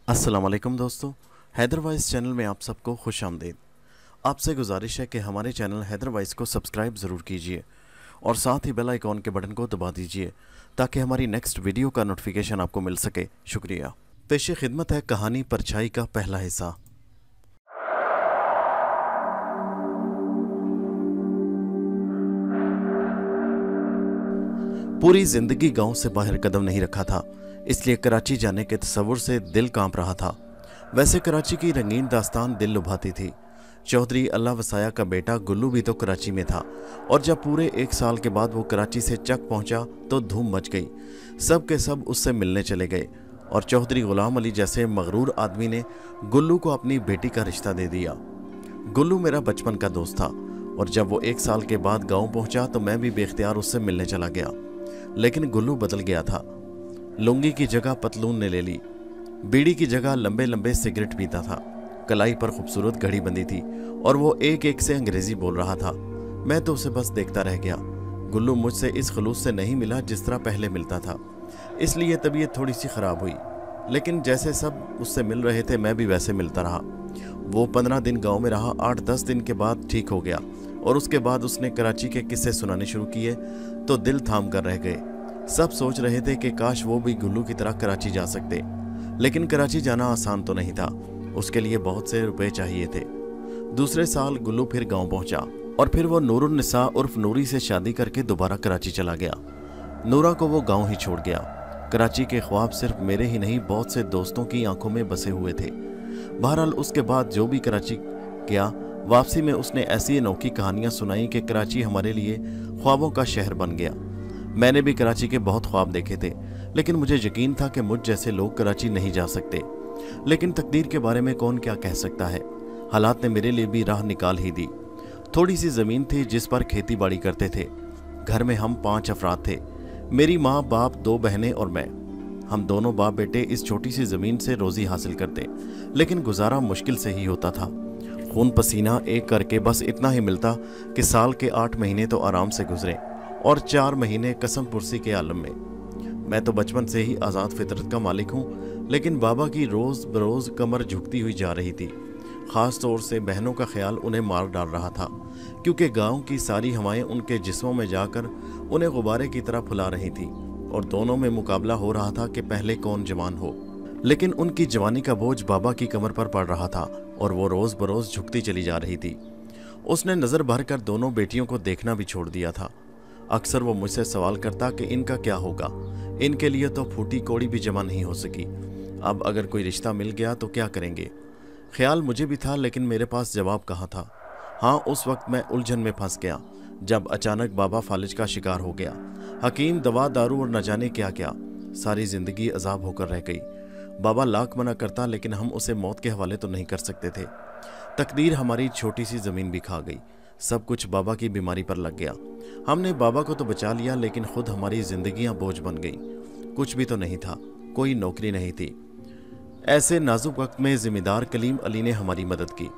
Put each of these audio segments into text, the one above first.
अस्सलाम वालेकुम दोस्तों, हैदर वॉइस चैनल में आप सबको खुश आमदीद। आपसे गुजारिश है कि हमारे चैनल हैदर वॉइस को सब्सक्राइब ज़रूर कीजिए और साथ ही बेल आइकॉन के बटन को दबा दीजिए ताकि हमारी नेक्स्ट वीडियो का नोटिफिकेशन आपको मिल सके। शुक्रिया। पेश खिदमत है कहानी परछाई का पहला हिस्सा। पूरी जिंदगी गांव से बाहर कदम नहीं रखा था, इसलिए कराची जाने के तसव्वुर से दिल कांप रहा था। वैसे कराची की रंगीन दास्तान दिल लुभाती थी। चौधरी अल्लाह वसाया का बेटा गुल्लू भी तो कराची में था और जब पूरे 1 साल के बाद वो कराची से चक पहुंचा तो धूम मच गई। सब के सब उससे मिलने चले गए और चौधरी गुलाम अली जैसे मगरूर आदमी ने गुल्लू को अपनी बेटी का रिश्ता दे दिया। गुल्लू मेरा बचपन का दोस्त था और जब वो 1 साल के बाद गाँव पहुँचा तो मैं भी बेख्तियार उससे मिलने चला गया। लेकिन गुल्लू बदल गया था। लुंगी की जगह पतलून ने ले ली, बीड़ी की जगह लंबे लंबे सिगरेट पीता था, कलाई पर खूबसूरत घड़ी बंधी थी और वो एक एक से अंग्रेजी बोल रहा था। मैं तो उसे बस देखता रह गया। गुल्लू मुझसे इस खलूस से नहीं मिला जिस तरह पहले मिलता था, इसलिए तबीयत थोड़ी सी ख़राब हुई। लेकिन जैसे सब उससे मिल रहे थे मैं भी वैसे मिलता रहा। वो 15 दिन गाँव में रहा। 8-10 दिन के बाद ठीक हो गया और उसके बाद उसने कराची के किस्से सुनाने शुरू किए तो दिल थाम कर रह गए। सब सोच रहे थे कि काश वो भी गुल्लू की तरह कराची जा सकते, लेकिन कराची जाना आसान तो नहीं था। उसके लिए बहुत से रुपए चाहिए थे। दूसरे साल गुल्लू फिर गांव पहुंचा और फिर वो नूरुन्निसा उर्फ नूरी से शादी करके दोबारा कराची चला गया। नूरा को वो गांव ही छोड़ गया। कराची के ख्वाब सिर्फ मेरे ही नहीं बहुत से दोस्तों की आंखों में बसे हुए थे। बहरहाल उसके बाद जो भी कराची गया, वापसी में उसने ऐसी अनोखी कहानियां सुनाई कि कराची हमारे लिए ख्वाबों का शहर बन गया। मैंने भी कराची के बहुत ख्वाब देखे थे, लेकिन मुझे यकीन था कि मुझ जैसे लोग कराची नहीं जा सकते। लेकिन तकदीर के बारे में कौन क्या कह सकता है। हालात ने मेरे लिए भी राह निकाल ही दी। थोड़ी सी ज़मीन थी जिस पर खेती बाड़ी करते थे। घर में हम 5 अफराद थे, मेरी माँ, बाप, 2 बहनें और मैं। हम दोनों बाप बेटे इस छोटी सी ज़मीन से रोज़ी हासिल करते, लेकिन गुजारा मुश्किल से ही होता था। खून पसीना एक करके बस इतना ही मिलता कि साल के 8 महीने तो आराम से गुजरे और 4 महीने कसम पुरसी के आलम में। मैं तो बचपन से ही आज़ाद फितरत का मालिक हूँ, लेकिन बाबा की रोज़ बरोज़ कमर झुकती हुई जा रही थी। ख़ास तौर से बहनों का ख्याल उन्हें मार डाल रहा था, क्योंकि गांव की सारी हवाएं उनके जिस्मों में जाकर उन्हें गुब्बारे की तरह फुला रही थी और दोनों में मुकाबला हो रहा था कि पहले कौन जवान हो। लेकिन उनकी जवानी का बोझ बाबा की कमर पर पड़ रहा था और वो रोज़ बरोज़ झुकती चली जा रही थी। उसने नज़र भर कर दोनों बेटियों को देखना भी छोड़ दिया था। अक्सर वो मुझसे सवाल करता कि इनका क्या होगा, इनके लिए तो फूटी कौड़ी भी जमा नहीं हो सकी। अब अगर कोई रिश्ता मिल गया तो क्या करेंगे। ख्याल मुझे भी था, लेकिन मेरे पास जवाब कहाँ था। हाँ, उस वक्त मैं उलझन में फंस गया जब अचानक बाबा फालिज का शिकार हो गया। हकीम, दवा, दारू और न जाने क्या क्या, सारी ज़िंदगी अजाब होकर रह गई। बाबा लाख मना करता, लेकिन हम उसे मौत के हवाले तो नहीं कर सकते थे। तकदीर हमारी छोटी सी ज़मीन भी खा गई। सब कुछ बाबा की बीमारी पर लग गया। हमने बाबा को तो बचा लिया, लेकिन खुद हमारी जिंदगियां बोझ बन गई। कुछ भी तो नहीं था, कोई नौकरी नहीं थी। ऐसे नाजुक वक्त में जिम्मेदार कलीम अली ने हमारी मदद की।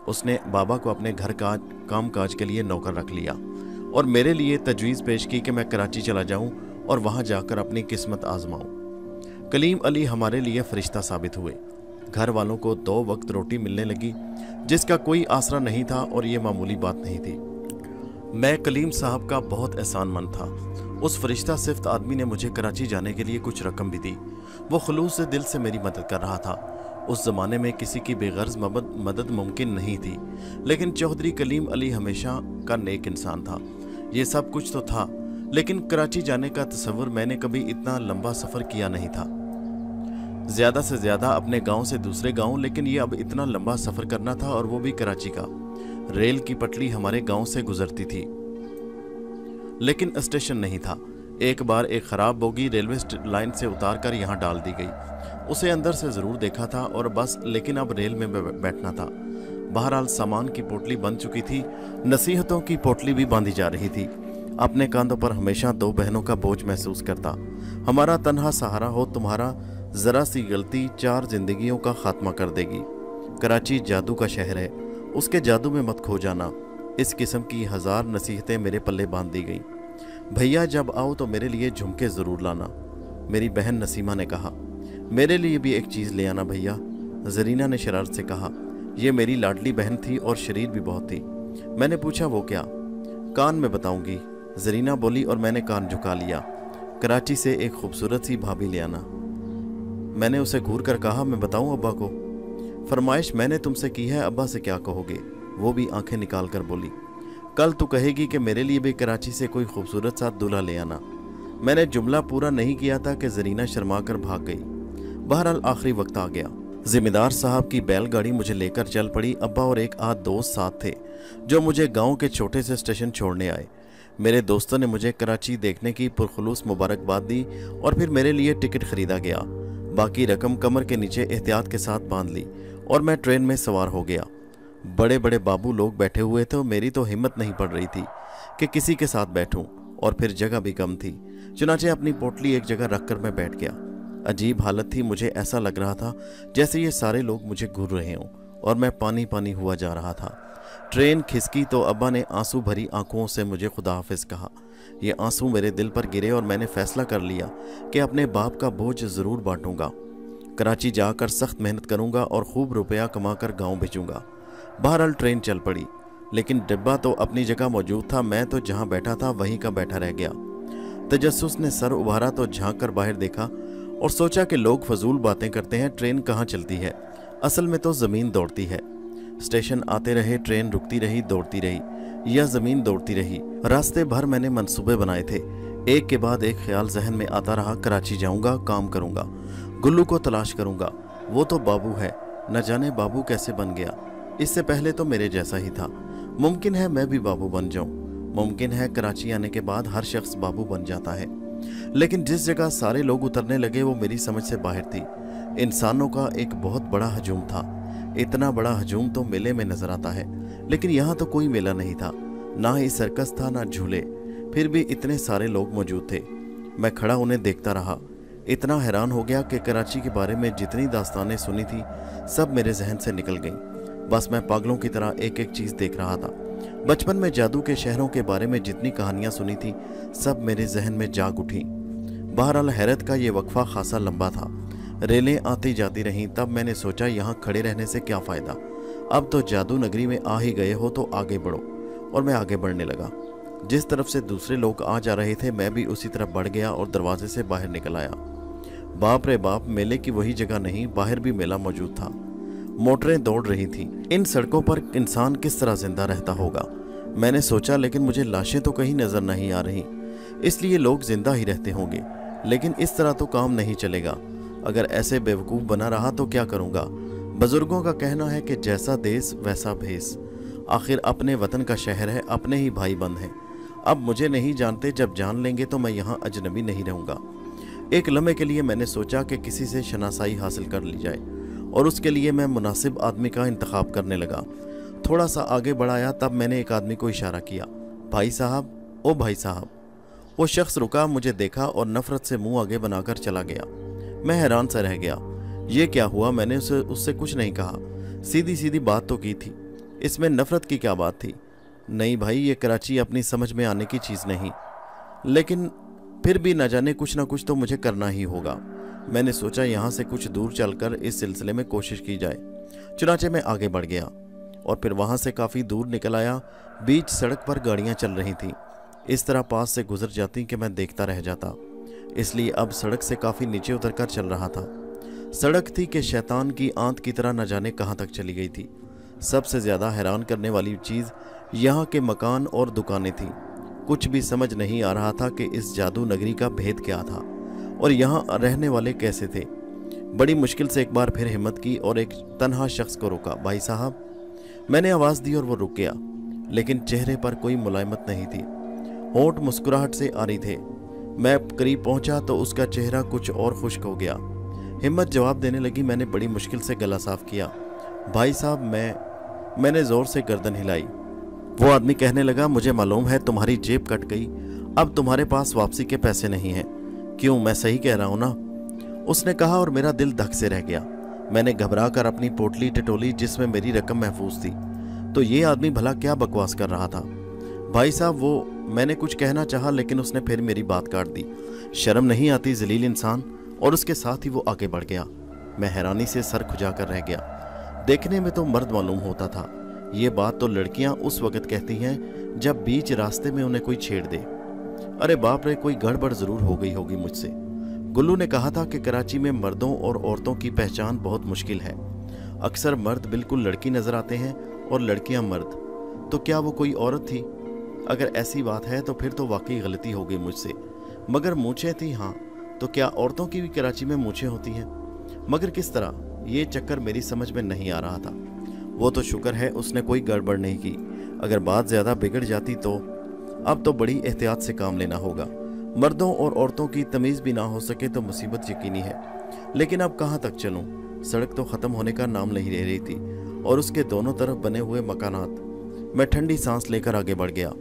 उसने बाबा को अपने घर का काम काज के लिए नौकर रख लिया और मेरे लिए तजवीज़ पेश की कि मैं कराची चला जाऊं और वहां जाकर अपनी किस्मत आजमाऊं। कलीम अली हमारे लिए फरिश्ता साबित हुए। घर वालों को 2 वक्त रोटी मिलने लगी, जिसका कोई आसरा नहीं था और ये मामूली बात नहीं थी। मैं कलीम साहब का बहुत एहसानमंद था। उस फरिश्ता सिफ्त आदमी ने मुझे कराची जाने के लिए कुछ रकम भी दी। वो खुलूस से दिल से मेरी मदद कर रहा था। उस ज़माने में किसी की बेगर्ज मदद मुमकिन नहीं थी, लेकिन चौधरी कलीम अली हमेशा का नेक इंसान था। ये सब कुछ तो था, लेकिन कराची जाने का तसव्वुर मैंने कभी इतना लंबा सफ़र किया नहीं था। ज़्यादा से ज़्यादा अपने गांव से दूसरे गांव, लेकिन ये अब इतना लंबा सफ़र करना था और वो भी कराची का। रेल की पटरी हमारे गांव से गुजरती थी, लेकिन स्टेशन नहीं था। एक बार एक ख़राब बोगी रेलवे लाइन से उतार कर यहाँ डाल दी गई। उसे अंदर से ज़रूर देखा था और बस, लेकिन अब रेल में बैठना था। बहरहाल सामान की पोटली बंध चुकी थी, नसीहतों की पोटली भी बांधी जा रही थी। अपने कांधों पर हमेशा 2 बहनों का बोझ महसूस करता। हमारा तन्हा सहारा हो तुम्हारा, ज़रा सी गलती 4 जिंदगियों का खात्मा कर देगी। कराची जादू का शहर है, उसके जादू में मत खो जाना। इस किस्म की 1000 नसीहतें मेरे पल्ले बांध दी गई। भैया जब आओ तो मेरे लिए झुमके ज़रूर लाना, मेरी बहन नसीमा ने कहा। मेरे लिए भी एक चीज़ ले आना भैया, जरीना ने शरारत से कहा। यह मेरी लाडली बहन थी और शरीर भी बहुत थी। मैंने पूछा वो क्या? कान में बताऊंगी, जरीना बोली और मैंने कान झुका लिया। कराची से एक खूबसूरत सी भाभी ले आना। मैंने उसे घूर कर कहा, मैं बताऊं अब्बा को? फरमाइश मैंने तुमसे की है, अब्बा से क्या कहोगे? वो भी आंखें निकाल कर बोली, कल तू कहेगी कि मेरे लिए भी कराची से कोई खूबसूरत सा दूल्हा ले आना। मैंने जुमला पूरा नहीं किया था कि जरीना शर्मा कर भाग गई। बहरहाल आखिरी वक्त आ गया। जिम्मेदार साहब की बैलगाड़ी मुझे लेकर चल पड़ी। अब्बा और एक आध दोस्त साथ थे जो मुझे गांव के छोटे से स्टेशन छोड़ने आए। मेरे दोस्तों ने मुझे कराची देखने की पुरखुलूस मुबारकबाद दी और फिर मेरे लिए टिकट खरीदा गया। बाकी रकम कमर के नीचे एहतियात के साथ बांध ली और मैं ट्रेन में सवार हो गया। बड़े बड़े बाबू लोग बैठे हुए थे और मेरी तो हिम्मत नहीं पड़ रही थी कि किसी के साथ बैठूं, और फिर जगह भी कम थी। चुनाचे अपनी पोटली एक जगह रखकर मैं बैठ गया। अजीब हालत थी। मुझे ऐसा लग रहा था जैसे ये सारे लोग मुझे घूर रहे हों और मैं पानी पानी हुआ जा रहा था। ट्रेन खिसकी तो अब्बा ने आंसू भरी आंखों से मुझे खुदा हाफिज कहा। ये आंसू मेरे दिल पर गिरे और मैंने फैसला कर लिया कि अपने बाप का बोझ ज़रूर बांटूंगा। कराची जाकर सख्त मेहनत करूंगा और खूब रुपया कमाकर गांव भेजूंगा। बहरहाल ट्रेन चल पड़ी, लेकिन डिब्बा तो अपनी जगह मौजूद था। मैं तो जहां बैठा था वहीं का बैठा रह गया। तजस्सुस ने सर उभारा तो झांक कर बाहर देखा और सोचा कि लोग फजूल बातें करते हैं, ट्रेन कहाँ चलती है, असल में तो ज़मीन दौड़ती है। स्टेशन आते रहे, ट्रेन रुकती रही, दौड़ती रही या ज़मीन दौड़ती रही। रास्ते भर मैंने मंसूबे बनाए थे। एक के बाद एक ख्याल जहन में आता रहा। कराची जाऊंगा, काम करूंगा, गुल्लू को तलाश करूंगा। वो तो बाबू है, न जाने बाबू कैसे बन गया। इससे पहले तो मेरे जैसा ही था। मुमकिन है मैं भी बाबू बन जाऊं। मुमकिन है कराची आने के बाद हर शख्स बाबू बन जाता है। लेकिन जिस जगह सारे लोग उतरने लगे वो मेरी समझ से बाहर थी। इंसानों का एक बहुत बड़ा हजूम था। इतना बड़ा हजूम तो मेले में नजर आता है, लेकिन यहाँ तो कोई मेला नहीं था, ना ही सर्कस था ना झूले। फिर भी इतने सारे लोग मौजूद थे। मैं खड़ा उन्हें देखता रहा। इतना हैरान हो गया कि कराची के बारे में जितनी दास्तानें सुनी थी सब मेरे जहन से निकल गईं। बस मैं पागलों की तरह एक एक चीज़ देख रहा था। बचपन में जादू के शहरों के बारे में जितनी कहानियां सुनी थी सब मेरे जहन में जाग उठी। बहरहाल हैरत का ये वक्फा खासा लंबा था। रेलें आती जाती रहीं। तब मैंने सोचा यहाँ खड़े रहने से क्या फ़ायदा, अब तो जादू नगरी में आ ही गए हो तो आगे बढ़ो। और मैं आगे बढ़ने लगा। जिस तरफ से दूसरे लोग आ जा रहे थे मैं भी उसी तरफ बढ़ गया और दरवाजे से बाहर निकल आया। बाप रे बाप, मेले की वही जगह नहीं, बाहर भी मेला मौजूद था। मोटरें दौड़ रही थीं। इन सड़कों पर इंसान किस तरह जिंदा रहता होगा, मैंने सोचा। लेकिन मुझे लाशें तो कहीं नजर नहीं आ रही, इसलिए लोग जिंदा ही रहते होंगे। लेकिन इस तरह तो काम नहीं चलेगा। अगर ऐसे बेवकूफ़ बना रहा तो क्या करूँगा। बुजुर्गों का कहना है कि जैसा देश वैसा भेस। आखिर अपने वतन का शहर है, अपने ही भाई बंद हैं। अब मुझे नहीं जानते, जब जान लेंगे तो मैं यहाँ अजनबी नहीं रहूँगा। एक लम्हे के लिए मैंने सोचा कि किसी से शनासाई हासिल कर ली जाए और उसके लिए मैं मुनासिब आदमी का इंतखाब करने लगा। थोड़ा सा आगे बढ़ाया, तब मैंने एक आदमी को इशारा किया, भाई साहब, ओ भाई साहब। वो शख्स रुका, मुझे देखा और नफरत से मुंह आगे बनाकर चला गया। मैं हैरान सा रह गया। ये क्या हुआ? मैंने उससे कुछ नहीं कहा, सीधी सीधी बात तो की थी। इसमें नफरत की क्या बात थी? नहीं भाई, ये कराची अपनी समझ में आने की चीज़ नहीं, लेकिन फिर भी न जाने कुछ ना कुछ तो मुझे करना ही होगा। मैंने सोचा यहाँ से कुछ दूर चलकर इस सिलसिले में कोशिश की जाए। चुनाचे मैं आगे बढ़ गया और फिर वहाँ से काफ़ी दूर निकल आया। बीच सड़क पर गाड़ियाँ चल रही थीं। इस तरह पास से गुजर जाती कि मैं देखता रह जाता, इसलिए अब सड़क से काफ़ी नीचे उतरकर चल रहा था। सड़क थी कि शैतान की आंत की तरह न जाने कहाँ तक चली गई थी। सबसे ज़्यादा हैरान करने वाली चीज़ यहाँ के मकान और दुकानें थीं। कुछ भी समझ नहीं आ रहा था कि इस जादू नगरी का भेद क्या था और यहाँ रहने वाले कैसे थे। बड़ी मुश्किल से एक बार फिर हिम्मत की और एक तन्हा शख्स को रोका, भाई साहब। मैंने आवाज़ दी और वो रुक गया, लेकिन चेहरे पर कोई मुलायमत नहीं थी। होंठ मुस्कुराहट से आ रही थे। मैं करीब पहुंचा तो उसका चेहरा कुछ और खुश्क हो गया। हिम्मत जवाब देने लगी। मैंने बड़ी मुश्किल से गला साफ किया, भाई साहब मैंने ज़ोर से गर्दन हिलाई। वो आदमी कहने लगा, मुझे मालूम है तुम्हारी जेब कट गई, अब तुम्हारे पास वापसी के पैसे नहीं हैं। क्यों, मैं सही कह रहा हूँ ना? उसने कहा और मेरा दिल धक से रह गया। मैंने घबरा कर अपनी पोटली टटोली जिसमें मेरी रकम महफूज थी। तो ये आदमी भला क्या बकवास कर रहा था? भाई साहब, मैंने कुछ कहना चाहा, लेकिन उसने फिर मेरी बात काट दी। शर्म नहीं आती जलील इंसान? और उसके साथ ही वो आगे बढ़ गया। मैं हैरानी से सर खुजाकर रह गया। देखने में तो मर्द मालूम होता था। ये बात तो लड़कियां उस वक्त कहती हैं जब बीच रास्ते में उन्हें कोई छेड़ दे। अरे बाप रे, कोई गड़बड़ जरूर हो गई होगी मुझसे। गुल्लू ने कहा था कि कराची में मर्दों और औरतों की पहचान बहुत मुश्किल है। अक्सर मर्द बिल्कुल लड़की नजर आते हैं और लड़कियां मर्द। तो क्या वो कोई औरत थी? अगर ऐसी बात है तो फिर तो वाकई गलती हो गई मुझसे। मगर मूछें थी, हाँ, तो क्या औरतों की भी कराची में मूछें होती हैं? मगर किस तरह? ये चक्कर मेरी समझ में नहीं आ रहा था। वो तो शुक्र है उसने कोई गड़बड़ नहीं की। अगर बात ज़्यादा बिगड़ जाती तो अब तो बड़ी एहतियात से काम लेना होगा। मर्दों और औरतों की तमीज़ भी ना हो सके तो मुसीबत यकीनी है। लेकिन अब कहाँ तक चलूँ? सड़क तो ख़त्म होने का नाम नहीं ले रही थी और उसके दोनों तरफ बने हुए मकानात। मैं ठंडी सांस लेकर आगे बढ़ गया।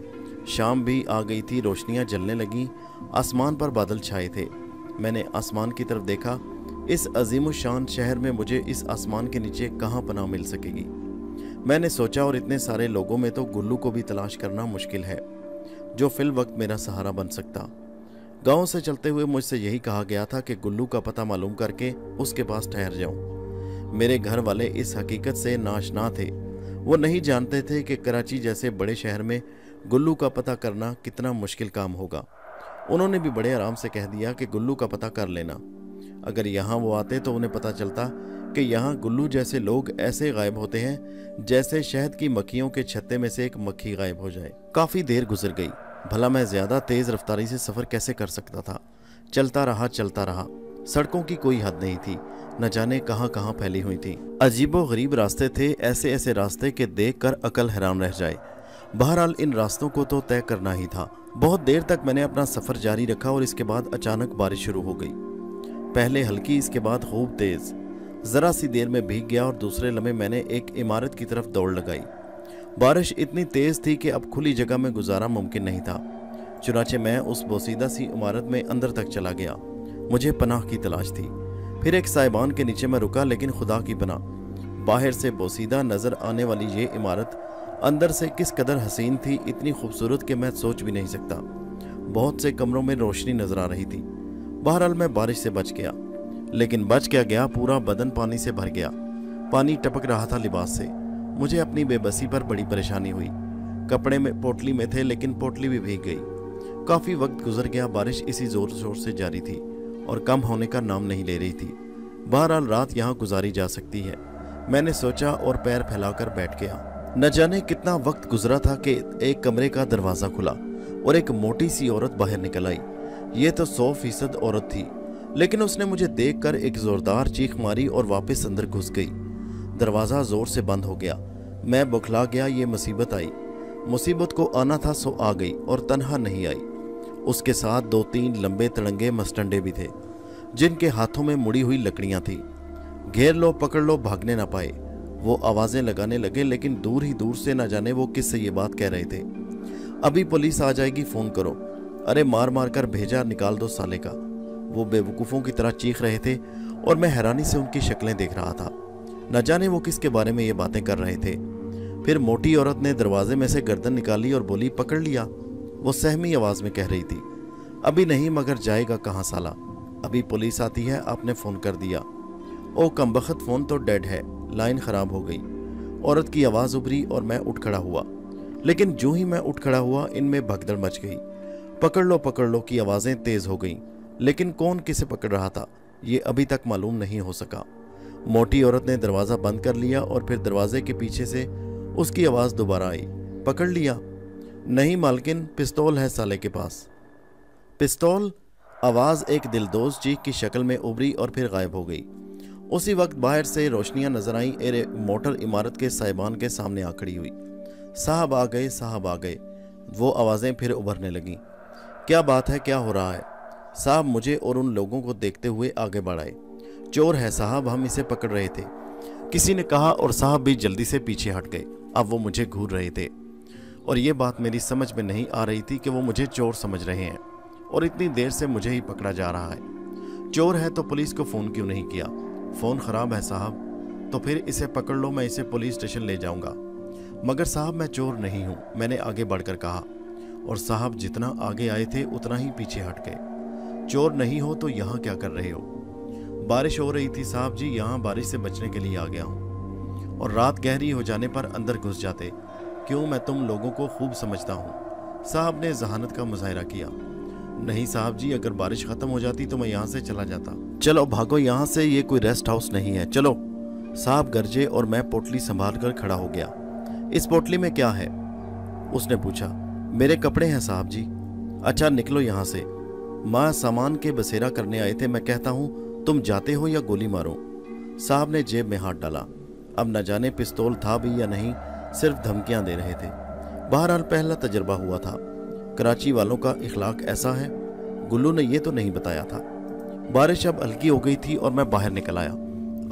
शाम भी आ गई थी, रोशनियां जलने लगी, आसमान पर बादल छाए थे। मैंने आसमान की तरफ देखा। इस अजीमुशान शहर में मुझे इस आसमान के नीचे कहाँ पनाह मिल सकेगी? मैंने सोचा, और इतने सारे लोगों में तो गुल्लू को भी तलाश करना मुश्किल है, जो फिल वक्त मेरा सहारा बन सकता। गांव से चलते हुए मुझसे यही कहा गया था कि गुल्लू का पता मालूम करके उसके पास ठहर जाऊं। मेरे घर वाले इस हकीकत से नाशना थे। वो नहीं जानते थे कि कराची जैसे बड़े शहर में गुल्लू का पता करना कितना मुश्किल काम होगा। उन्होंने भी बड़े आराम से कह दिया कि गुल्लू का पता कर लेना। अगर यहाँ वो आते तो उन्हें पता चलता कि यहाँ गुल्लू जैसे लोग ऐसे गायब होते हैं जैसे शहद की मक्खियों के छत्ते में से एक मक्खी गायब हो जाए। काफ़ी देर गुजर गई। भला मैं ज़्यादा तेज़ रफ्तारी से सफ़र कैसे कर सकता था? चलता रहा। सड़कों की कोई हद नहीं थी, न जाने कहाँ कहाँ फैली हुई थी। अजीबो गरीब रास्ते थे, ऐसे ऐसे रास्ते के देख कर अकल हैरान रह जाए। बहरहाल इन रास्तों को तो तय करना ही था। बहुत देर तक मैंने अपना सफ़र जारी रखा और इसके बाद अचानक बारिश शुरू हो गई। पहले हल्की, इसके बाद खूब तेज़। ज़रा सी देर में भीग गया और दूसरे लम्हे मैंने एक इमारत की तरफ दौड़ लगाई। बारिश इतनी तेज़ थी कि अब खुली जगह में गुजारा मुमकिन नहीं था। चुनाचे मैं उस बोसीदा सी इमारत में अंदर तक चला गया। मुझे पनाह की तलाश थी। फिर एक साइबान के नीचे मैं रुका, लेकिन खुदा की पनाह, बाहर से बोसीदा नज़र आने वाली ये इमारत अंदर से किस कदर हसीन थी, इतनी खूबसूरत कि मैं सोच भी नहीं सकता। बहुत से कमरों में रोशनी नजर आ रही थी। बहरहाल मैं बारिश से बच गया, लेकिन बच क्या गया, पूरा बदन पानी से भर गया। पानी टपक रहा था लिबास से। मुझे अपनी बेबसी पर बड़ी परेशानी हुई। कपड़े में पोटली में थे, लेकिन पोटली भी भीग गई। काफ़ी वक्त गुजर गया। बारिश इसी जोर शोर से जारी थी और कम होने का नाम नहीं ले रही थी। बहरहाल रात यहाँ गुजारी जा सकती है, मैंने सोचा और पैर फैलाकर बैठ गया। न जाने कितना वक्त गुजरा था कि एक कमरे का दरवाज़ा खुला और एक मोटी सी औरत बाहर निकल आई। ये तो 100% औरत थी, लेकिन उसने मुझे देखकर एक जोरदार चीख मारी और वापस अंदर घुस गई। दरवाज़ा जोर से बंद हो गया। मैं बौखला गया। ये मुसीबत आई। मुसीबत को आना था सो आ गई, और तन्हा नहीं आई। उसके साथ 2-3 लंबे तड़ंगे मस्टंडे भी थे, जिनके हाथों में मुड़ी हुई लकड़ियां थी। घेर लो, पकड़ लो, भागने ना पाए। वो आवाज़ें लगाने लगे, लेकिन दूर ही दूर से न जाने वो किससे ये बात कह रहे थे। अभी पुलिस आ जाएगी, फ़ोन करो। अरे मार मार कर भेजा, निकाल दो साले का। वो बेवकूफ़ों की तरह चीख रहे थे और मैं हैरानी से उनकी शक्लें देख रहा था। न जाने वो किसके बारे में ये बातें कर रहे थे। फिर मोटी औरत ने दरवाजे में से गर्दन निकाली और बोली, पकड़ लिया। वो सहमी आवाज़ में कह रही थी, अभी नहीं, मगर जाएगा कहाँ साला? अभी पुलिस आती है, आपने फ़ोन कर दिया। ओ कमबख्त, फ़ोन तो डेड है, लाइन ख़राब हो गई। औरत की आवाज़ उभरी और मैं उठ खड़ा हुआ। लेकिन जो ही मैं उठ खड़ा हुआ, इनमें भगदड़ मच गई। पकड़ लो की आवाज़ें तेज़ हो गईं, लेकिन कौन किसे पकड़ रहा था ये अभी तक मालूम नहीं हो सका। मोटी औरत ने दरवाज़ा बंद कर लिया और फिर दरवाजे के पीछे से उसकी आवाज़ दोबारा आई, पकड़ लिया? नहीं मालकिन, पिस्तौल है साले के पास। पिस्तौल? आवाज़ एक दिलदोज़ चीख की शक्ल में उभरी और फिर गायब हो गई। उसी वक्त बाहर से रोशनियां नजर आईं। एक मोटर इमारत के साइबान के सामने आ खड़ी हुई। साहब आ गए, साहब आ गए। वो आवाज़ें फिर उभरने लगीं। क्या बात है, क्या हो रहा है? साहब मुझे और उन लोगों को देखते हुए आगे बढ़ाए। चोर है साहब, हम इसे पकड़ रहे थे, किसी ने कहा, और साहब भी जल्दी से पीछे हट गए। अब वो मुझे घूर रहे थे और ये बात मेरी समझ में नहीं आ रही थी कि वो मुझे चोर समझ रहे हैं और इतनी देर से मुझे ही पकड़ा जा रहा है। चोर है तो पुलिस को फ़ोन क्यों नहीं किया? फ़ोन ख़राब है साहब। तो फिर इसे पकड़ लो, मैं इसे पुलिस स्टेशन ले जाऊंगा। मगर साहब मैं चोर नहीं हूँ, मैंने आगे बढ़कर कहा, और साहब जितना आगे आए थे उतना ही पीछे हट गए। चोर नहीं हो तो यहाँ क्या कर रहे हो? बारिश हो रही थी साहब जी, यहाँ बारिश से बचने के लिए आ गया हूँ। और रात गहरी हो जाने पर अंदर घुस जाते। क्यों, मैं तुम लोगों को खूब समझता हूँ। साहब ने जहानत का मुजाहरा किया। नहीं साहब जी, अगर बारिश खत्म हो जाती तो मैं यहाँ से चला जाता। चलो भागो यहाँ से, ये कोई रेस्ट हाउस नहीं है, चलो। साहब गरजे और मैं पोटली संभाल कर खड़ा हो गया। इस पोटली में क्या है? उसने पूछा। मेरे कपड़े हैं साहब जी। अच्छा निकलो यहाँ से। माँ सामान के बसेरा करने आए थे, मैं कहता हूँ तुम जाते हो या गोली मारो। साहब ने जेब में हाथ डाला। अब न जाने पिस्तौल था भी या नहीं, सिर्फ धमकियां दे रहे थे। बहरहाल पहला तजर्बा हुआ था। कराची वालों का इखलाक ऐसा है, गुल्लू ने ये तो नहीं बताया था। बारिश अब हल्की हो गई थी और मैं बाहर निकल आया।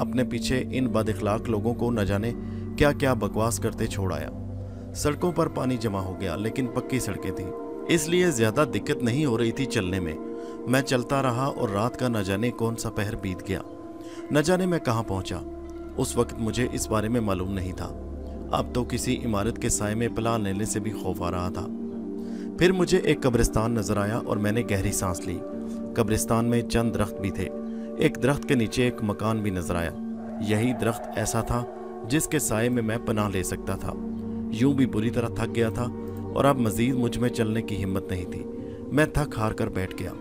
अपने पीछे इन बदइखलाक लोगों को न जाने क्या क्या बकवास करते छोड़ आया। सड़कों पर पानी जमा हो गया, लेकिन पक्की सड़कें थी, इसलिए ज्यादा दिक्कत नहीं हो रही थी चलने में। मैं चलता रहा और रात का न जाने कौन सा पहर बीत गया। न जाने मैं कहाँ पहुंचा। उस वक्त मुझे इस बारे में मालूम नहीं था। अब तो किसी इमारत के साए में पनाह लेने से भी खौफ आ रहा था। फिर मुझे एक कब्रिस्तान नजर आया और मैंने गहरी सांस ली। कब्रिस्तान में चंद दरख्त भी थे। एक दरख्त के नीचे एक मकान भी नजर आया। यही दरख्त ऐसा था जिसके साए में मैं पनाह ले सकता था। यूं भी बुरी तरह थक गया था और अब मजीद मुझ में चलने की हिम्मत नहीं थी। मैं थक हार कर बैठ गया।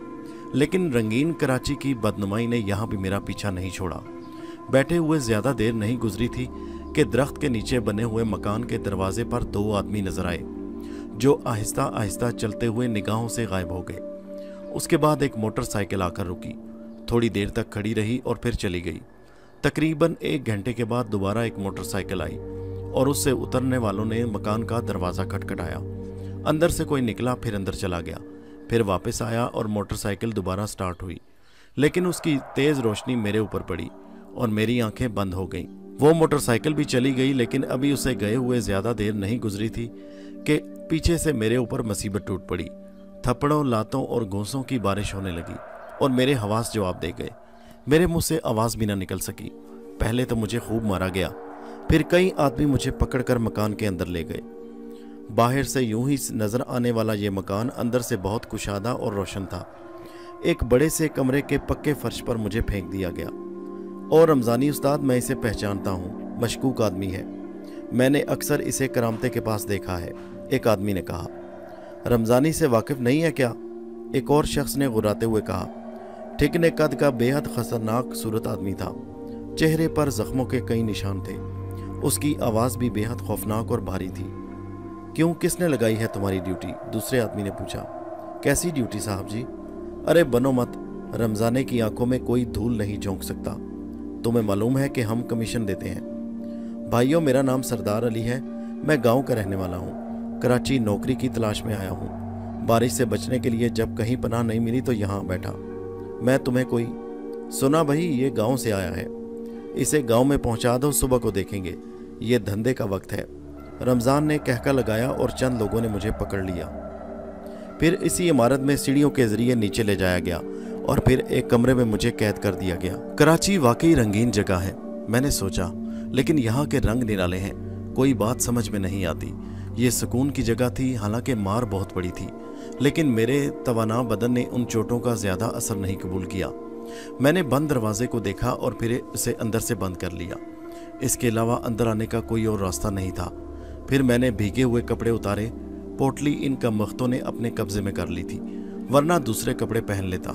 लेकिन रंगीन कराची की बदनुमाई ने यहाँ भी मेरा पीछा नहीं छोड़ा। बैठे हुए ज्यादा देर नहीं गुजरी थी कि दरख्त के नीचे बने हुए मकान के दरवाजे पर दो आदमी नजर आए, जो आहिस्ता आहिस्ता चलते हुए निगाहों से गायब हो गए। उसके बाद एक मोटरसाइकिल आकर रुकी, थोड़ी देर तक खड़ी रही और फिर चली गई। तकरीबन 1 घंटे के बाद दोबारा एक मोटरसाइकिल आई और उससे उतरने वालों ने मकान का दरवाज़ा खटखटाया। अंदर से कोई निकला, फिर अंदर चला गया, फिर वापस आया और मोटरसाइकिल दोबारा स्टार्ट हुई। लेकिन उसकी तेज़ रोशनी मेरे ऊपर पड़ी और मेरी आंखें बंद हो गईं। वो मोटरसाइकिल भी चली गई, लेकिन अभी उसे गए हुए ज़्यादा देर नहीं गुजरी थी कि पीछे से मेरे ऊपर मुसीबत टूट पड़ी। थप्पड़ों, लातों और घूंसों की बारिश होने लगी और मेरे हवास जवाब दे गए। मेरे मुंह से आवाज़ भी ना निकल सकी। पहले तो मुझे खूब मारा गया, फिर कई आदमी मुझे पकड़कर मकान के अंदर ले गए। बाहर से यूं ही नज़र आने वाला ये मकान अंदर से बहुत कुशादा और रोशन था। एक बड़े से कमरे के पक्के फर्श पर मुझे फेंक दिया गया। और रमज़ानी उस्ताद, मैं इसे पहचानता हूँ, मशकूक आदमी है। मैंने अक्सर इसे करामते के पास देखा है, एक आदमी ने कहा। रमज़ानी से वाकिफ़ नहीं है क्या? एक और शख्स ने गुर्राते हुए कहा। ठिकने कद का बेहद खतरनाक सूरत आदमी था। चेहरे पर जख्मों के कई निशान थे। उसकी आवाज़ भी बेहद खौफनाक और भारी थी। क्यों, किसने लगाई है तुम्हारी ड्यूटी? दूसरे आदमी ने पूछा। कैसी ड्यूटी साहब जी? अरे बनो मत, रमज़ाने की आंखों में कोई धूल नहीं झोंक सकता। तुम्हें मालूम है कि हम कमीशन देते हैं। भाइयों, मेरा नाम सरदार अली है, मैं गांव का रहने वाला हूँ। कराची नौकरी की तलाश में आया हूँ। बारिश से बचने के लिए जब कहीं पनाह नहीं मिली तो यहाँ बैठा। मैं तुम्हें कोई सुना भाई, ये गांव से आया है, इसे गांव में पहुंचा दो, सुबह को देखेंगे, ये धंधे का वक्त है। रमज़ान ने कहका लगाया और चंद लोगों ने मुझे पकड़ लिया। फिर इसी इमारत में सीढ़ियों के जरिए नीचे ले जाया गया और फिर एक कमरे में मुझे कैद कर दिया गया। कराची वाकई रंगीन जगह है, मैंने सोचा, लेकिन यहाँ के रंग निराले हैं, कोई बात समझ में नहीं आती। ये सुकून की जगह थी, हालांकि मार बहुत बड़ी थी, लेकिन मेरे तवाना बदन ने उन चोटों का ज़्यादा असर नहीं कबूल किया। मैंने बंद दरवाजे को देखा और फिर उसे अंदर से बंद कर लिया। इसके अलावा अंदर आने का कोई और रास्ता नहीं था। फिर मैंने भीगे हुए कपड़े उतारे। पोटली इन कमबख्तों ने अपने कब्जे में कर ली थी, वरना दूसरे कपड़े पहन लेता।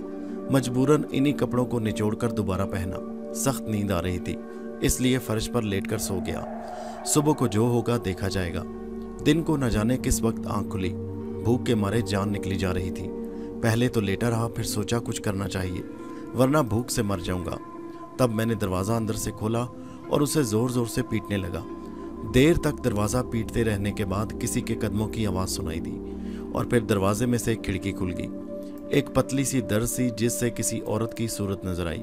मजबूरन इन्हीं कपड़ों को निचोड़कर दोबारा पहना। सख्त नींद आ रही थी, इसलिए फर्श पर लेटकर सो गया। सुबह को जो होगा देखा जाएगा। दिन को न जाने किस वक्त आंख खुली। भूख के मारे जान निकली जा रही थी। पहले तो लेटा रहा, फिर सोचा कुछ करना चाहिए, वरना भूख से मर जाऊंगा। तब मैंने दरवाज़ा अंदर से खोला और उसे ज़ोर ज़ोर से पीटने लगा। देर तक दरवाज़ा पीटते रहने के बाद किसी के कदमों की आवाज़ सुनाई दी और फिर दरवाजे में से एक खिड़की खुल गई। एक पतली सी दर सी जिससे किसी औरत की सूरत नजर आई।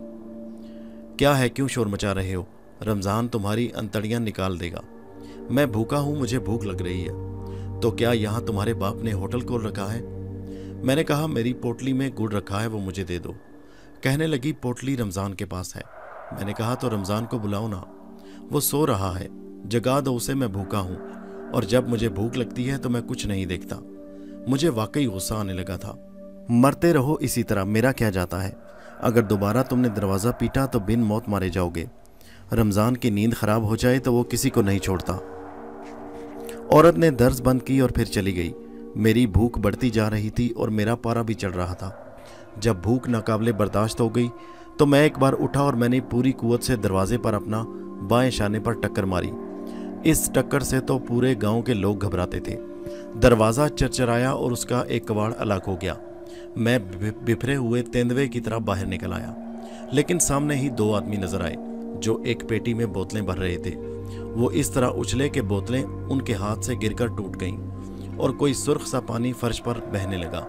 क्या है, क्यों शोर मचा रहे हो? रमज़ान तुम्हारी अंतड़ियाँ निकाल देगा। मैं भूखा हूँ, मुझे भूख लग रही है। तो क्या यहाँ तुम्हारे बाप ने होटल खोल रखा है? मैंने कहा, मेरी पोटली में गुड़ रखा है, वो मुझे दे दो। कहने लगी, पोटली रमज़ान के पास है। मैंने कहा, तो रमज़ान को बुलाओ ना, वो सो रहा है, जगा दो उसे, मैं भूखा हूँ और जब मुझे भूख लगती है तो मैं कुछ नहीं देखता। मुझे वाकई गुस्सा आने लगा था। मरते रहो इसी तरह, मेरा क्या जाता है। अगर दोबारा तुमने दरवाज़ा पीटा तो बिन मौत मारे जाओगे। रमज़ान की नींद खराब हो जाए तो वो किसी को नहीं छोड़ता। औरत ने दर्ज बंद की और फिर चली गई। मेरी भूख बढ़ती जा रही थी और मेरा पारा भी चढ़ रहा था। जब भूख नाकाबिले बर्दाश्त हो गई तो मैं एक बार उठा और मैंने पूरी कुव्वत से दरवाजे पर अपना बाएं शाने पर टक्कर मारी। इस टक्कर से तो पूरे गांव के लोग घबराते थे। दरवाज़ा चरचराया और उसका एक कबाड़ अलग हो गया। मैं बिफरे हुए तेंदुए की तरह बाहर निकल आया, लेकिन सामने ही 2 आदमी नजर आए जो एक पेटी में बोतलें भर रहे थे। वो इस तरह उछले कि बोतलें उनके हाथ से गिरकर टूट गईं और कोई सुर्ख सा पानी फर्श पर बहने लगा।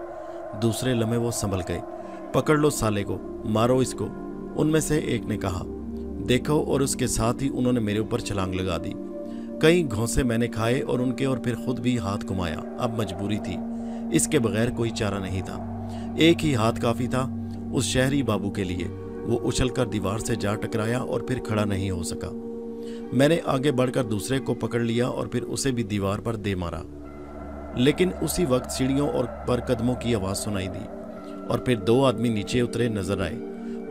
दूसरे लम्हे वो संभल गए। पकड़ लो साले को, मारो इसको, उनमें से एक ने कहा। देखो, और उसके साथ ही उन्होंने मेरे ऊपर छलांग लगा दी। कई घोंसे मैंने खाए और उनके और फिर खुद भी हाथ घुमाया। अब मजबूरी थी, इसके बगैर कोई चारा नहीं था। एक ही हाथ काफ़ी था उस शहरी बाबू के लिए। वो उछलकर दीवार से जा टकराया और फिर खड़ा नहीं हो सका। मैंने आगे बढ़कर दूसरे को पकड़ लिया और फिर उसे भी दीवार पर दे मारा। लेकिन उसी वक्त सीढ़ियों और पर कदमों की आवाज़ सुनाई दी और फिर 2 आदमी नीचे उतरे नजर आए।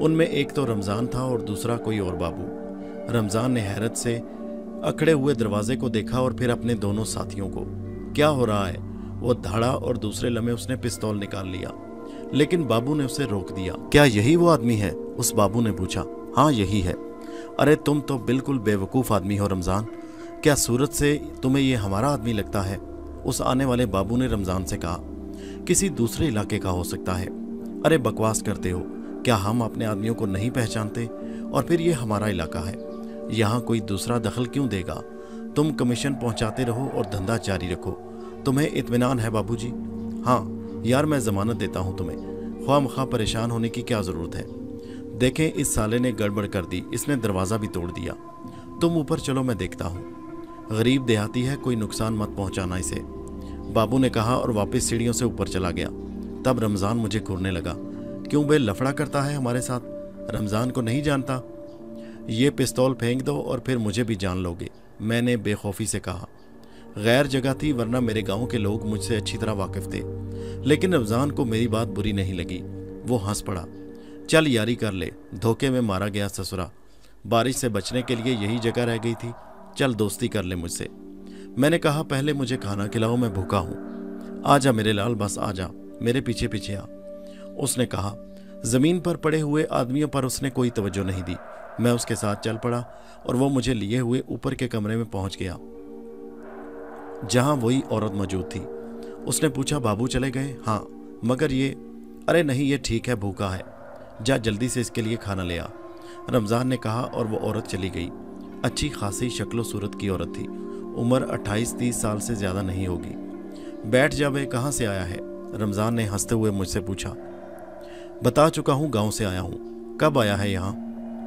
उनमें एक तो रमज़ान था और दूसरा कोई और बाबू। रमज़ान ने हैरत से अकड़े हुए दरवाजे को देखा और फिर अपने दोनों साथियों को। क्या हो रहा है? वो धाड़ा और दूसरे लम्हे उसने पिस्तौल निकाल लिया, लेकिन बाबू ने उसे रोक दिया। क्या यही वो आदमी है? उस बाबू ने पूछा। हाँ, यही है। अरे तुम तो बिल्कुल बेवकूफ़ आदमी हो रमज़ान। क्या सूरत से तुम्हें ये हमारा आदमी लगता है? उस आने वाले बाबू ने रमज़ान से कहा। किसी दूसरे इलाके का हो सकता है। अरे बकवास करते हो, क्या हम अपने आदमियों को नहीं पहचानते? और फिर ये हमारा इलाका है, यहाँ कोई दूसरा दखल क्यों देगा? तुम कमीशन पहुँचाते रहो और धंधा जारी रखो। तुम्हें इत्मीनान है बाबूजी? हाँ यार, मैं ज़मानत देता हूँ तुम्हें। ख्वामख्वाह परेशान होने की क्या ज़रूरत है? देखें, इस साले ने गड़बड़ कर दी, इसने दरवाज़ा भी तोड़ दिया। तुम ऊपर चलो, मैं देखता हूँ। गरीब देहाती है, कोई नुकसान मत पहुँचाना इसे, बाबू ने कहा और वापस सीढ़ियों से ऊपर चला गया। तब रमज़ान मुझे घूरने लगा। क्यों बे लफड़ा करता है हमारे साथ? रमज़ान को नहीं जानता? ये पिस्तौल फेंक दो और फिर मुझे भी जान लोगे, मैंने बेखौफी से कहा। गैर जगह थी, वरना मेरे गांव के लोग मुझसे अच्छी तरह वाकिफ थे। लेकिन रमज़ान को मेरी बात बुरी नहीं लगी। वो हंस पड़ा। चल यारी कर ले, धोखे में मारा गया ससुरा। बारिश से बचने के लिए यही जगह रह गई थी। चल दोस्ती कर ले मुझसे। मैंने कहा, पहले मुझे खाना खिलाओ, मैं भूखा हूँ। आ जा मेरे लाल, बस आ जा, मेरे पीछे पीछे आ, उसने कहा। ज़मीन पर पड़े हुए आदमियों पर उसने कोई तवज्जो नहीं दी। मैं उसके साथ चल पड़ा और वो मुझे लिए हुए ऊपर के कमरे में पहुंच गया, जहां वही औरत मौजूद थी। उसने पूछा, बाबू चले गए? हाँ, मगर ये? अरे नहीं, ये ठीक है, भूखा है, जा जल्दी से इसके लिए खाना ले आ, रमज़ान ने कहा और वो औरत चली गई। अच्छी खासी शक्लो सूरत की औरत थी। उम्र 28-30 साल से ज़्यादा नहीं होगी। बैठ जा बे, कहाँ से आया है? रमज़ान ने हंसते हुए मुझसे पूछा। बता चुका हूँ, गांव से आया हूँ। कब आया है यहाँ?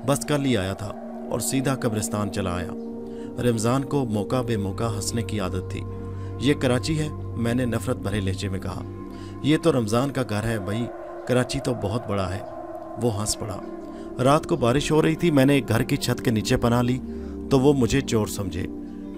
बस कल ही आया था और सीधा कब्रिस्तान चला आया। रमज़ान को मौका बे मौका हंसने की आदत थी। ये कराची है? मैंने नफरत भरे लहजे में कहा। ये तो रमज़ान का घर है भाई, कराची तो बहुत बड़ा है। वो हंस पड़ा। रात को बारिश हो रही थी, मैंने एक घर की छत के नीचे पनाह ली तो वो मुझे चोर समझे।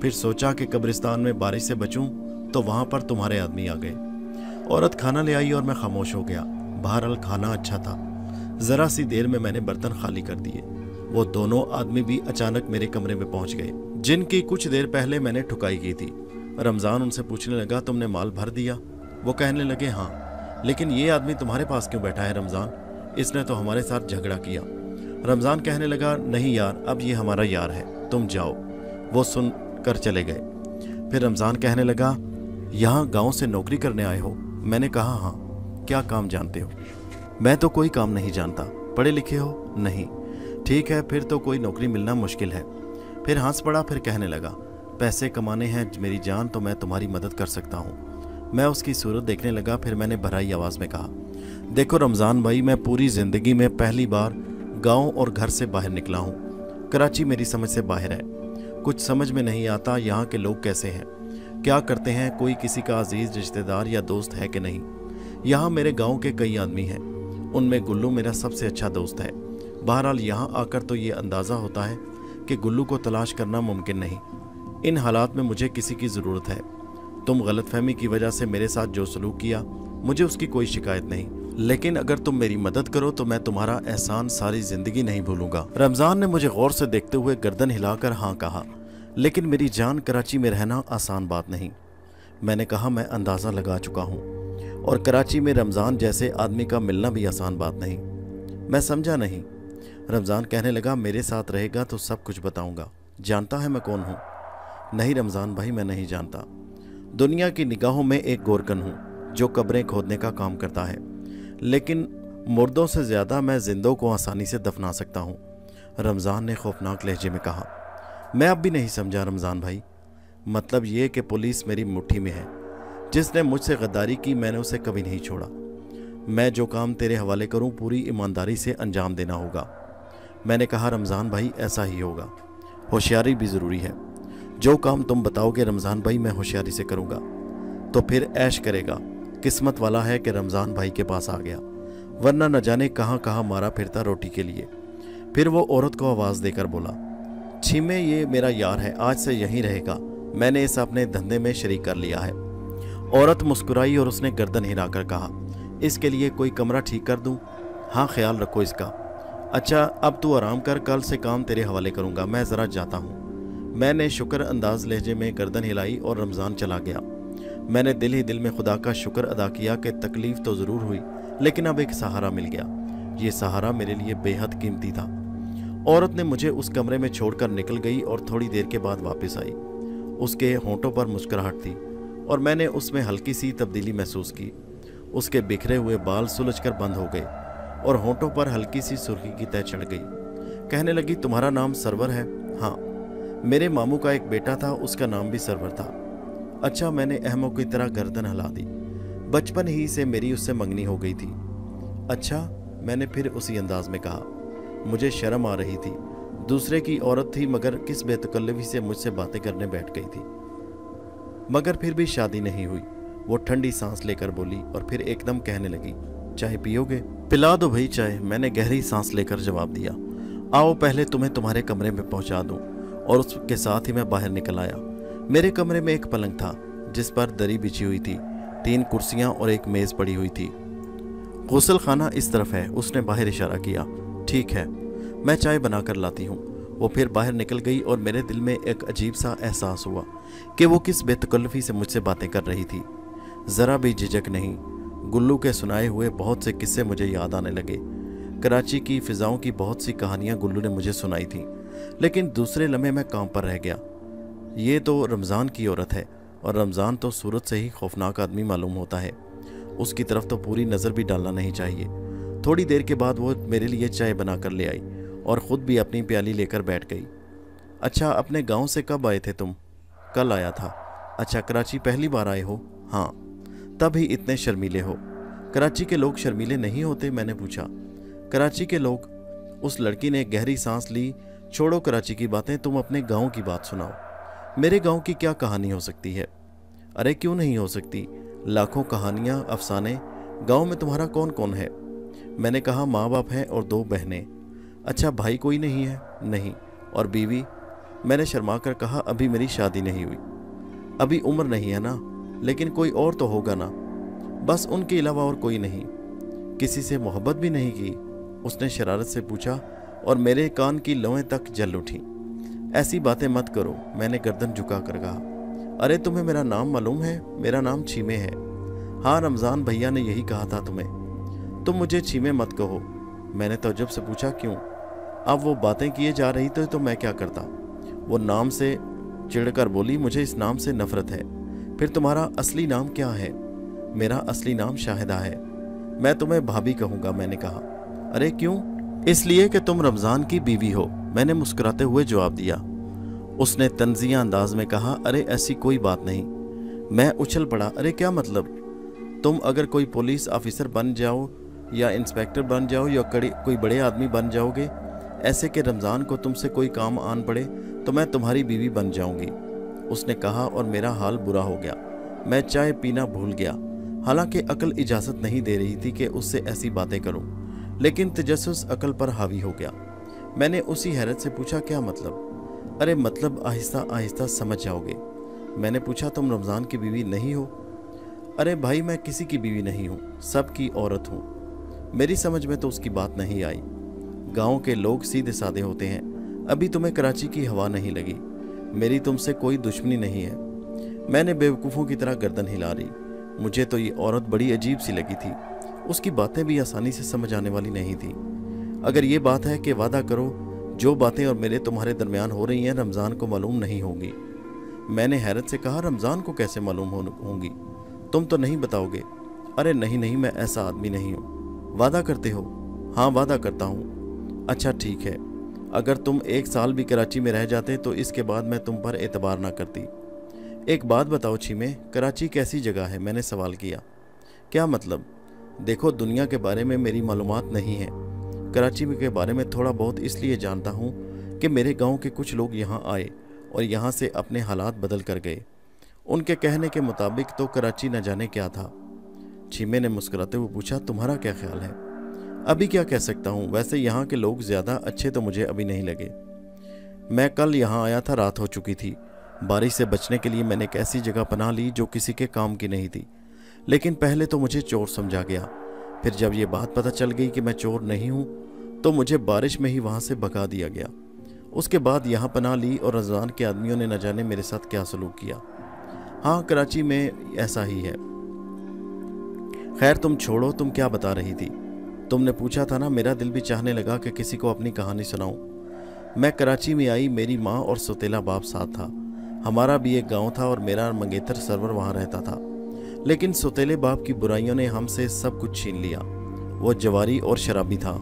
फिर सोचा कि कब्रिस्तान में बारिश से बचूं तो वहाँ पर तुम्हारे आदमी आ गए। औरत खाना ले आई और मैं खामोश हो गया। बहरहाल खाना अच्छा था। ज़रा सी देर में मैंने बर्तन खाली कर दिए। वो दोनों आदमी भी अचानक मेरे कमरे में पहुंच गए, जिनकी कुछ देर पहले मैंने ठुकाई की थी। रमज़ान उनसे पूछने लगा, तुमने माल भर दिया? वो कहने लगे, हाँ। लेकिन ये आदमी तुम्हारे पास क्यों बैठा है रमज़ान? इसने तो हमारे साथ झगड़ा किया। रमज़ान कहने लगा, नहीं यार, अब ये हमारा यार है, तुम जाओ। वो सुन कर चले गए। फिर रमज़ान कहने लगा, यहाँ गांव से नौकरी करने आए हो? मैंने कहा, हाँ। क्या काम जानते हो? मैं तो कोई काम नहीं जानता। पढ़े लिखे हो? नहीं। ठीक है, फिर तो कोई नौकरी मिलना मुश्किल है। फिर हंस पड़ा। फिर कहने लगा, पैसे कमाने हैं मेरी जान तो मैं तुम्हारी मदद कर सकता हूँ। मैं उसकी सूरत देखने लगा। फिर मैंने भराई आवाज़ में कहा, देखो रमज़ान भाई, मैं पूरी ज़िंदगी में पहली बार गांव और घर से बाहर निकला हूँ। कराची मेरी समझ से बाहर है। कुछ समझ में नहीं आता यहाँ के लोग कैसे हैं, क्या करते हैं, कोई किसी का अजीज़ रिश्तेदार या दोस्त है कि नहीं। यहाँ मेरे गांव के कई आदमी हैं, उनमें गुल्लू मेरा सबसे अच्छा दोस्त है। बहरहाल यहाँ आकर तो ये अंदाज़ा होता है कि गुल्लू को तलाश करना मुमकिन नहीं। इन हालात में मुझे किसी की ज़रूरत है। तुम गलतफहमी की वजह से मेरे साथ जो सलूक किया, मुझे उसकी कोई शिकायत नहीं। लेकिन अगर तुम मेरी मदद करो तो मैं तुम्हारा एहसान सारी जिंदगी नहीं भूलूंगा। रमज़ान ने मुझे गौर से देखते हुए गर्दन हिलाकर हाँ कहा। लेकिन मेरी जान, कराची में रहना आसान बात नहीं। मैंने कहा, मैं अंदाज़ा लगा चुका हूँ, और कराची में रमज़ान जैसे आदमी का मिलना भी आसान बात नहीं। मैं समझा नहीं। रमज़ान कहने लगा, मेरे साथ रहेगा तो सब कुछ बताऊंगा। जानता है मैं कौन हूँ? नहीं रमज़ान भाई, मैं नहीं जानता। दुनिया की निगाहों में एक गोरकन हूँ जो कब्रें खोदने का काम करता है, लेकिन मुर्दों से ज़्यादा मैं जिंदों को आसानी से दफना सकता हूँ, रमज़ान ने खौफनाक लहजे में कहा। मैं अब भी नहीं समझा रमज़ान भाई। मतलब ये कि पुलिस मेरी मुट्ठी में है। जिसने मुझसे गद्दारी की मैंने उसे कभी नहीं छोड़ा। मैं जो काम तेरे हवाले करूं पूरी ईमानदारी से अंजाम देना होगा। मैंने कहा, रमज़ान भाई ऐसा ही होगा, होशियारी भी ज़रूरी है। जो काम तुम बताओगे रमज़ान भाई मैं होशियारी से करूँगा। तो फिर ऐश करेगा। किस्मत वाला है कि रमज़ान भाई के पास आ गया, वरना न जाने कहाँ कहाँ मारा फिरता रोटी के लिए। फिर वो औरत को आवाज़ देकर बोला, छीमे ये मेरा यार है, आज से यहीं रहेगा। मैंने इसे अपने धंधे में शरीक कर लिया है। औरत मुस्कुराई और उसने गर्दन हिलाकर कहा, इसके लिए कोई कमरा ठीक कर दूं? हाँ, ख्याल रखो इसका। अच्छा अब तू आराम कर, कल से काम तेरे हवाले करूँगा, मैं ज़रा जाता हूँ। मैंने शुक्र अंदाज लहजे में गर्दन हिलाई और रमज़ान चला गया। मैंने दिल ही दिल में खुदा का शुक्र अदा किया कि तकलीफ़ तो ज़रूर हुई, लेकिन अब एक सहारा मिल गया। ये सहारा मेरे लिए बेहद कीमती था। औरत ने मुझे उस कमरे में छोड़कर निकल गई और थोड़ी देर के बाद वापस आई। उसके होंठों पर मुस्कुराहट थी और मैंने उसमें हल्की सी तब्दीली महसूस की। उसके बिखरे हुए बाल सुलझकर बंद हो गए और होंठों पर हल्की सी सुर्खी की तह चढ़ गई। कहने लगी, तुम्हारा नाम सरवर है? हाँ, मेरे मामू का एक बेटा था, उसका नाम भी सरवर था। अच्छा, मैंने अहमों की तरह गर्दन हिला दी। बचपन ही से मेरी उससे मंगनी हो गई थी। अच्छा, मैंने फिर उसी अंदाज में कहा। मुझे शर्म आ रही थी। दूसरे की औरत थी, मगर किस बेतकल्लफी से मुझसे बातें करने बैठ गई थी। मगर फिर भी शादी नहीं हुई। वो ठंडी सांस लेकर बोली और फिर एकदम कहने लगी, चाय पियोगे? पिला दो भाई चाय। मैंने गहरी सांस लेकर जवाब दिया। आओ पहले तुम्हें तुम्हारे कमरे में पहुंचा दूं। और उसके साथ ही मैं बाहर निकल आया। मेरे कमरे में एक पलंग था जिस पर दरी बिछी हुई थी, 3 कुर्सियां और एक मेज पड़ी हुई थी। गुसल खाना इस तरफ है, उसने बाहर इशारा किया। ठीक है, मैं चाय बनाकर लाती हूँ। वो फिर बाहर निकल गई और मेरे दिल में एक अजीब सा एहसास हुआ कि वो किस बेतकल्लफी से मुझसे बातें कर रही थी। ज़रा भी झिझक नहीं। गुल्लू के सुनाए हुए बहुत से किस्से मुझे याद आने लगे। कराची की फ़िज़ाओं की बहुत सी कहानियाँ गुल्लू ने मुझे सुनाई थी, लेकिन दूसरे लम्हे मैं काम पर रह गया। ये तो रमज़ान की औरत है, और रमज़ान तो सूरत से ही खौफनाक आदमी मालूम होता है। उसकी तरफ तो पूरी नज़र भी डालना नहीं चाहिए। थोड़ी देर के बाद वो मेरे लिए चाय बना कर ले आई और ख़ुद भी अपनी प्याली लेकर बैठ गई। अच्छा, अपने गांव से कब आए थे तुम? कल आया था। अच्छा, कराची पहली बार आए हो? हाँ। तब ही इतने शर्मीले हो। कराची के लोग शर्मीले नहीं होते? मैंने पूछा। कराची के लोग? उस लड़की ने गहरी सांस ली। छोड़ो कराची की बातें, तुम अपने गांव की बात सुनाओ। मेरे गांव की क्या कहानी हो सकती है? अरे क्यों नहीं हो सकती, लाखों कहानियाँ, अफसाने। गांव में तुम्हारा कौन कौन है? मैंने कहा, माँ बाप हैं और 2 बहनें। अच्छा, भाई कोई नहीं है? नहीं। और बीवी? मैंने शर्मा कर कहा, अभी मेरी शादी नहीं हुई। अभी उम्र नहीं है ना, लेकिन कोई और तो होगा ना? बस उनके अलावा और कोई नहीं। किसी से मोहब्बत भी नहीं की? उसने शरारत से पूछा और मेरे कान की लौएं तक जल उठी। ऐसी बातें मत करो, मैंने गर्दन झुका कर कहा। अरे तुम्हें मेरा नाम मालूम है? मेरा नाम छीमे है। हाँ, रमज़ान भैया ने यही कहा था तुम्हें। तुम मुझे छीमे मत कहो। मैंने तौज्जुब से पूछा, क्यों? अब वो बातें किए जा रही तो मैं क्या करता? वो नाम से चिढ़कर बोली, मुझे इस नाम से नफरत है। फिर तुम्हारा असली नाम क्या है? मेरा असली नाम शाहिदा है। मैं तुम्हें भाभी कहूँगा, मैंने कहा। अरे क्यों? इसलिए कि तुम रमज़ान की बीवी हो, मैंने मुस्कुराते हुए जवाब दिया। उसने तंजिया अंदाज में कहा, अरे ऐसी कोई बात नहीं। मैं उछल पड़ा, अरे क्या मतलब? तुम अगर कोई पुलिस ऑफिसर बन जाओ या इंस्पेक्टर बन जाओ या कोई बड़े आदमी बन जाओगे, ऐसे कि रमज़ान को तुमसे कोई काम आन पड़े, तो मैं तुम्हारी बीवी बन जाऊंगी, उसने कहा। और मेरा हाल बुरा हो गया। मैं चाय पीना भूल गया। हालांकि अकल इजाज़त नहीं दे रही थी कि उससे ऐसी बातें करूं, लेकिन तजस्सुस अकल पर हावी हो गया। मैंने उसी हैरत से पूछा, क्या मतलब? अरे मतलब आहिस्ता आहिस्ता समझ जाओगे। मैंने पूछा, तुम रमज़ान की बीवी नहीं हो? अरे भाई, मैं किसी की बीवी नहीं हूँ, सब की औरत हूँ। मेरी समझ में तो उसकी बात नहीं आई। गांव के लोग सीधे साधे होते हैं। अभी तुम्हें कराची की हवा नहीं लगी। मेरी तुमसे कोई दुश्मनी नहीं है। मैंने बेवकूफ़ों की तरह गर्दन हिला रही। मुझे तो ये औरत बड़ी अजीब सी लगी थी। उसकी बातें भी आसानी से समझ आने वाली नहीं थी। अगर ये बात है कि वादा करो जो बातें और मेरे तुम्हारे दरमियान हो रही हैं रमज़ान को मालूम नहीं होंगी। मैंने हैरत से कहा, रमज़ान को कैसे मालूम होंगी? तुम तो नहीं बताओगे? अरे नहीं नहीं, मैं ऐसा आदमी नहीं हूँ। वादा करते हो? हाँ वादा करता हूँ। अच्छा ठीक है, अगर तुम 1 साल भी कराची में रह जाते तो इसके बाद मैं तुम पर एतबार ना करती। एक बात बताओ छीमे, कराची कैसी जगह है? मैंने सवाल किया। क्या मतलब? देखो, दुनिया के बारे में मेरी मालूमात नहीं है। कराची के बारे में थोड़ा बहुत इसलिए जानता हूँ कि मेरे गांव के कुछ लोग यहाँ आए और यहाँ से अपने हालात बदल कर गए। उनके कहने के मुताबिक तो कराची न जाने क्या था। छीमे ने मुस्कुराते हुए पूछा, तुम्हारा क्या ख्याल है? अभी क्या कह सकता हूँ, वैसे यहाँ के लोग ज़्यादा अच्छे तो मुझे अभी नहीं लगे। मैं कल यहाँ आया था, रात हो चुकी थी। बारिश से बचने के लिए मैंने एक ऐसी जगह पनाह ली जो किसी के काम की नहीं थी। लेकिन पहले तो मुझे चोर समझा गया। फिर जब ये बात पता चल गई कि मैं चोर नहीं हूँ तो मुझे बारिश में ही वहाँ से भगा दिया गया। उसके बाद यहाँ पनाह ली और रमज़ान के आदमियों ने न जाने मेरे साथ क्या सलूक किया। हाँ, कराची में ऐसा ही है। खैर तुम छोड़ो, तुम क्या बता रही थी? तुमने पूछा था ना, मेरा दिल भी चाहने लगा कि किसी को अपनी कहानी सुनाऊं। मैं कराची में आई, मेरी माँ और सौतेला बाप साथ था। हमारा भी एक गांव था और मेरा मंगेतर सरवर वहाँ रहता था। लेकिन सौतेले बाप की बुराइयों ने हमसे सब कुछ छीन लिया। वो जवारी और शराबी था।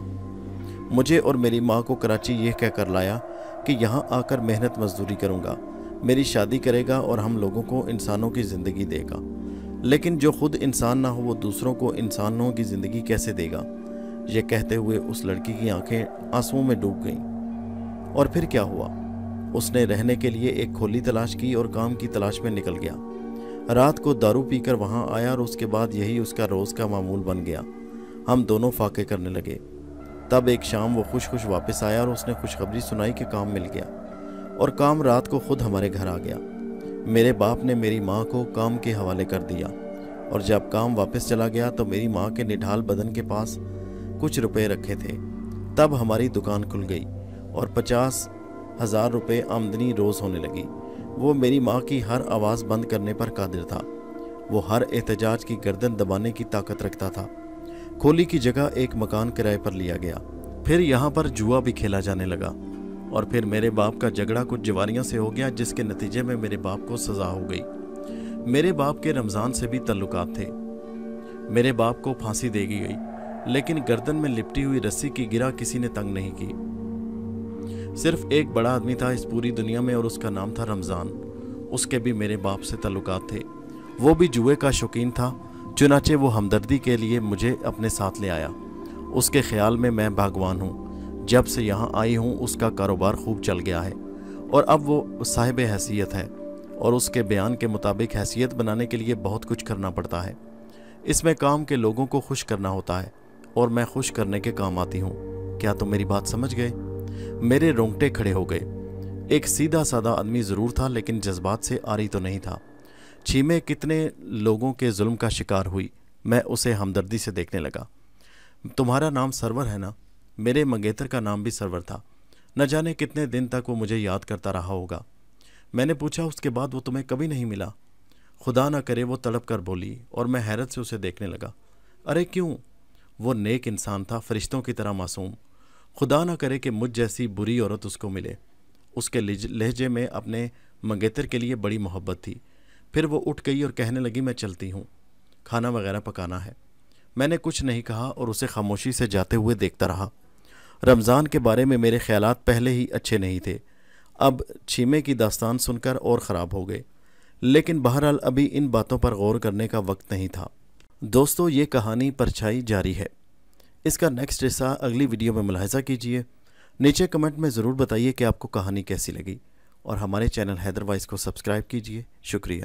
मुझे और मेरी माँ को कराची यह कहकर लाया कि यहाँ आकर मेहनत मजदूरी करूँगा, मेरी शादी करेगा और हम लोगों को इंसानों की ज़िंदगी देगा। लेकिन जो खुद इंसान ना हो वो दूसरों को इंसानों की ज़िंदगी कैसे देगा? ये कहते हुए उस लड़की की आंखें आंसुओं में डूब गईं। और फिर क्या हुआ? उसने रहने के लिए एक खोली तलाश की और काम की तलाश में निकल गया। रात को दारू पीकर वहाँ आया और उसके बाद यही उसका रोज़ का मामूल बन गया। हम दोनों फाके करने लगे। तब एक शाम वो खुश खुश वापस आया और उसने खुशखबरी सुनाई कि काम मिल गया। और काम रात को खुद हमारे घर आ गया। मेरे बाप ने मेरी माँ को काम के हवाले कर दिया और जब काम वापस चला गया तो मेरी माँ के निढाल बदन के पास कुछ रुपए रखे थे। तब हमारी दुकान खुल गई और 50,000 रुपये आमदनी रोज़ होने लगी। वो मेरी माँ की हर आवाज़ बंद करने पर कादिर था। वो हर एहतजाज की गर्दन दबाने की ताकत रखता था। खोली की जगह एक मकान किराए पर लिया गया। फिर यहाँ पर जुआ भी खेला जाने लगा और फिर मेरे बाप का झगड़ा कुछ जवारियों से हो गया, जिसके नतीजे में मेरे बाप को सज़ा हो गई। मेरे बाप के रमज़ान से भी तल्लुकात थे। मेरे बाप को फांसी दे दी गई, लेकिन गर्दन में लिपटी हुई रस्सी की गिरा किसी ने तंग नहीं की। सिर्फ एक बड़ा आदमी था इस पूरी दुनिया में और उसका नाम था रमज़ान। उसके भी मेरे बाप से तल्लुकात थे। वो भी जुए का शौकीन था। चुनाचे वो हमदर्दी के लिए मुझे अपने साथ ले आया। उसके ख्याल में मैं भगवान हूँ। जब से यहाँ आई हूँ उसका कारोबार खूब चल गया है और अब वो साहिब हैसियत है और उसके बयान के मुताबिक हैसियत बनाने के लिए बहुत कुछ करना पड़ता है। इसमें काम के लोगों को खुश करना होता है और मैं खुश करने के काम आती हूँ। क्या तुम मेरी बात समझ गए? मेरे रोंगटे खड़े हो गए। एक सीधा साधा आदमी ज़रूर था, लेकिन जज्बात से आरी तो नहीं था। छीमे कितने लोगों के जुल्म का शिकार हुई। मैं उसे हमदर्दी से देखने लगा। तुम्हारा नाम सरवर है ना? मेरे मंगेतर का नाम भी सरवर था। न जाने कितने दिन तक वो मुझे याद करता रहा होगा। मैंने पूछा, उसके बाद वो तुम्हें कभी नहीं मिला? खुदा न करे, वो तड़प कर बोली और मैं हैरत से उसे देखने लगा। अरे क्यों? वो नेक इंसान था, फरिश्तों की तरह मासूम। खुदा न करे कि मुझ जैसी बुरी औरत उसको मिले। उसके लहजे में अपने मंगेतर के लिए बड़ी मोहब्बत थी। फिर वो उठ गई और कहने लगी, मैं चलती हूँ, खाना वगैरह पकाना है। मैंने कुछ नहीं कहा और उसे खामोशी से जाते हुए देखता रहा। रमज़ान के बारे में मेरे ख्यालात पहले ही अच्छे नहीं थे, अब छीमे की दास्तान सुनकर और ख़राब हो गए। लेकिन बहरहाल अभी इन बातों पर गौर करने का वक्त नहीं था। दोस्तों, ये कहानी परछाई जारी है। इसका नेक्स्ट हिस्सा अगली वीडियो में मुलाहिज़ा कीजिए। नीचे कमेंट में ज़रूर बताइए कि आपको कहानी कैसी लगी और हमारे चैनल हैदर वॉइस को सब्सक्राइब कीजिए। शुक्रिया।